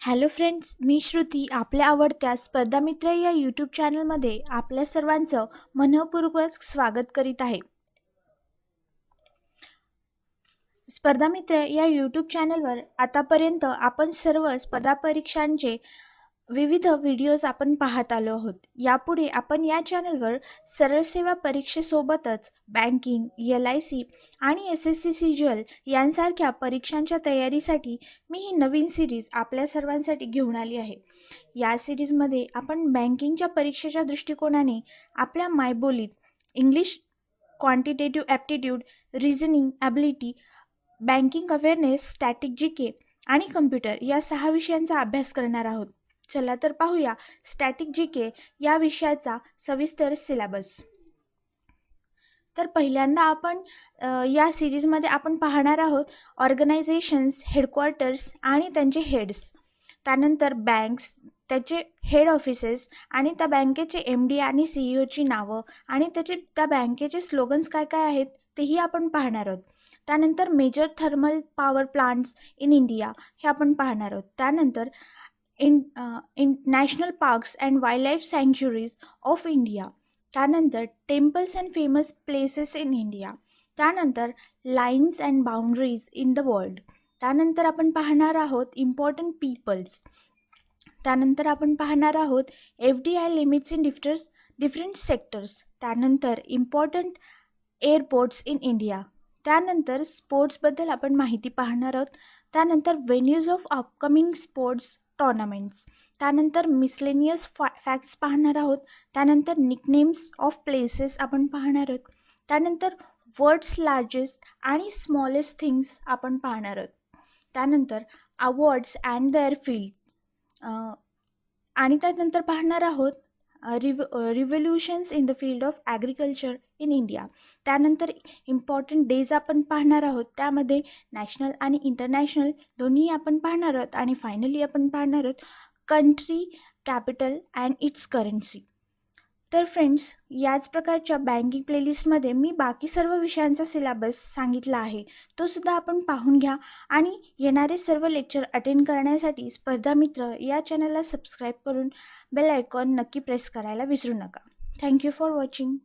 Hello friends, मी श्रुती आपल्या आवडत्या स्पर्धा मित्र या यूट्यूब चॅनलमध्ये आपल्या सर्वांचं मनःपूर्वक स्वागत करीत आहे। स्पर्धा मित्र या यूट्यूब चॅनलवर आतापर्यंत आपण सर्व स्पर्धा परीक्षांचे विविध व्हिडिओज आपण पाहत आलो आहोत। यापुढे आपण या चॅनलवर सरळ सेवा परीक्षेसोबतच बँकिंग, LIC आणि SSC CGL यांसारख्या परीक्षांच्या तयारीसाठी मी ही नवीन सिरीज आपल्या सर्वांसाठी घेऊन आली आहे। या सिरीजमध्ये आपण बँकिंगच्या परीक्षेच्या दृष्टिकोनाने आपल्या मायबोलीत English, quantitative aptitude, reasoning ability, banking awareness, static GK आणि कम्प्युटर या 6 विषयांचा अभ्यास करणार आहोत। चला तर पाहूया स्टॅटिक GK या विषयाचा सविस्तर सिलेबस। तर पहिल्यांदा आपण या सिरीजमध्ये आपण पाहणार आहोत ऑर्गनायझेशन्स, हेडक्वार्टर्स आणि त्यांचे हेड्स, त्यानंतर बँक्स, त्याचे हेड ऑफिसेस आणि त्या बँकेचे MD आणि CEOची नावं आणि त्या बँकेचे स्लोगन्स काय काय आहेत तेही आपण पाहणार आहोत। त्यानंतर major thermal power plants in India हे आपण पाहणार आहोत। त्यानंतर national parks and wildlife sanctuaries of India, त्यानंतर temples and famous places in India, त्यानंतर lines and boundaries in the world, त्यानंतर आपण पाहणार आहोत इम्पॉर्टंट पीपल्स, त्यानंतर आपण पाहणार आहोत FDI limits in different sectors, त्यानंतर इम्पॉर्टंट एअरपोर्ट्स इन इंडिया, त्यानंतर स्पोर्ट्सबद्दल आपण माहिती पाहणार आहोत, त्यानंतर व्हेन्यूज ऑफ अपकमिंग स्पोर्ट्स टॉर्नामेंट्स, त्यानंतर मिसलेनियस फॅक्ट्स पाहणार आहोत, त्यानंतर निकनेम्स ऑफ प्लेसेस आपण पाहणार आहोत, त्यानंतर वर्ल्ड्स लार्जेस्ट आणि स्मॉलेस्ट थिंग्स आपण पाहणार आहोत, त्यानंतर अवॉर्ड्स अँड देअर फील्ड्स आणि त्यानंतर पाहणार आहोत revolutions in the field of agriculture in India, त्यानंतर इम्पॉर्टंट डेज आपण पाहणार आहोत, त्यामध्ये नॅशनल आणि इंटरनॅशनल दोन्ही आपण पाहणार आहोत आणि फायनली आपण पाहणार आहोत country, capital and it's currency. तर फ्रेंड्स, याच प्रकारच्या बँकिंग प्लेलिस्टमध्ये मी बाकी सर्व विषयांचा सिलेबस सांगितला आहे, तो सुद्धा आपण पाहून घ्या आणि येणारे सर्व लेक्चर अटेंड करण्यासाठी स्पर्धा मित्र या चॅनलला सबस्क्राईब करून बेल आयकॉन नक्की प्रेस करायला विसरू नका। Thank you for watching.